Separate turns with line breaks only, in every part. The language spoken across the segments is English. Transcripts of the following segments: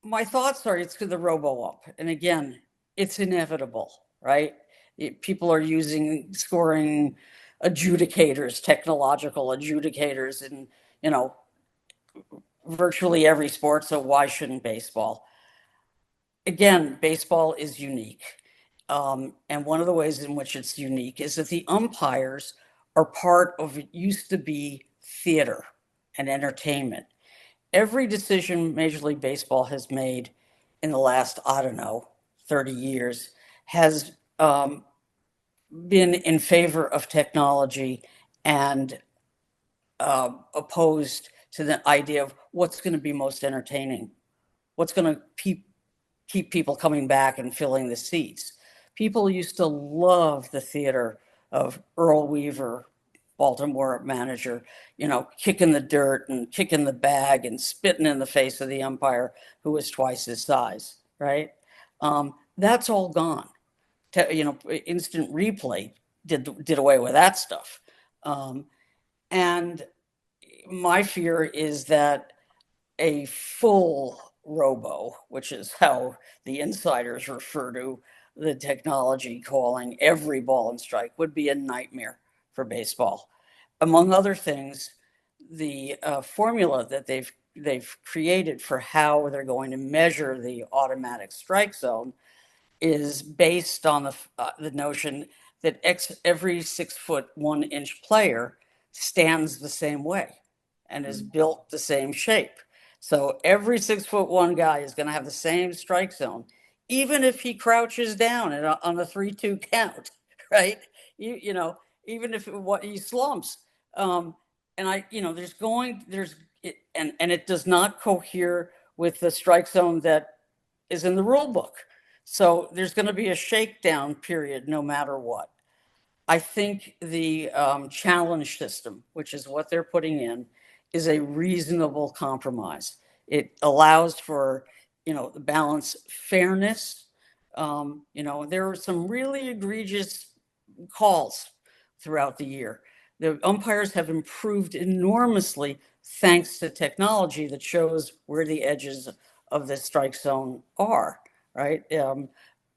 My thoughts are it's the robo ump. And again, it's inevitable, right? People are using scoring adjudicators, technological adjudicators in, you know, virtually every sport. So why shouldn't baseball? Again, baseball is unique. And one of the ways in which it's unique is that the umpires are part of it used to be theater and entertainment. Every decision Major League Baseball has made in the last, I don't know, 30 years has been in favor of technology and opposed to the idea of what's going to be most entertaining, what's going to keep people coming back and filling the seats. People used to love the theater of Earl Weaver, Baltimore manager, kicking the dirt and kicking the bag and spitting in the face of the umpire who was twice his size, right? That's all gone. Instant replay did away with that stuff. Um, and my fear is that a full robo, which is how the insiders refer to the technology calling every ball and strike, would be a nightmare for baseball. Among other things, the formula that they've created for how they're going to measure the automatic strike zone is based on the notion that every 6'1" player stands the same way and is built the same shape. So every 6'1" guy is going to have the same strike zone, even if he crouches down on a 3-2 count, right? You know, even if what he slumps. Um, and and it does not cohere with the strike zone that is in the rule book. So there's going to be a shakedown period no matter what. I think the challenge system, which is what they're putting in, is a reasonable compromise. It allows for, the balance, fairness. There are some really egregious calls throughout the year. The umpires have improved enormously thanks to technology that shows where the edges of the strike zone are, right?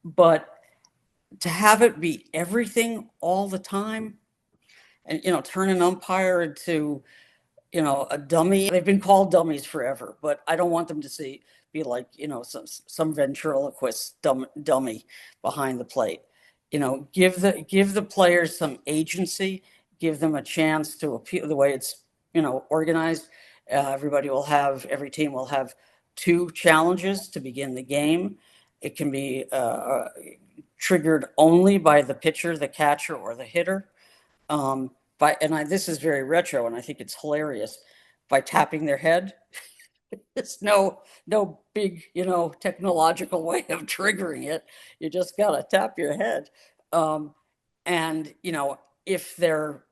But to have it be everything all the time and, turn an umpire into, a dummy. They've been called dummies forever, but I don't want them to be like, some ventriloquist dummy behind the plate. Give the players some agency, give them a chance to appeal the way it's, organized. Every team will have two challenges to begin the game. It can be triggered only by the pitcher, the catcher, or the hitter. This is very retro, and I think it's hilarious. By tapping their head, it's no big technological way of triggering it. You just gotta tap your head, um, and if they're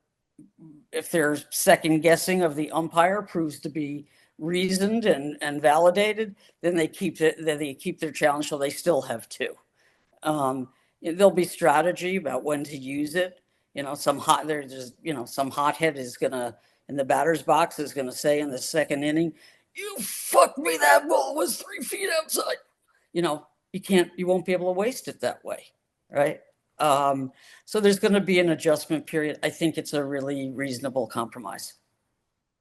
if their second guessing of the umpire proves to be reasoned and validated, then they keep their challenge, so they still have two. Um, there'll be strategy about when to use it. Some hothead is gonna in the batter's box is gonna say in the second inning, "You fucked me. That ball was 3 feet outside." You won't be able to waste it that way, right? So there's going to be an adjustment period. I think it's a really reasonable compromise.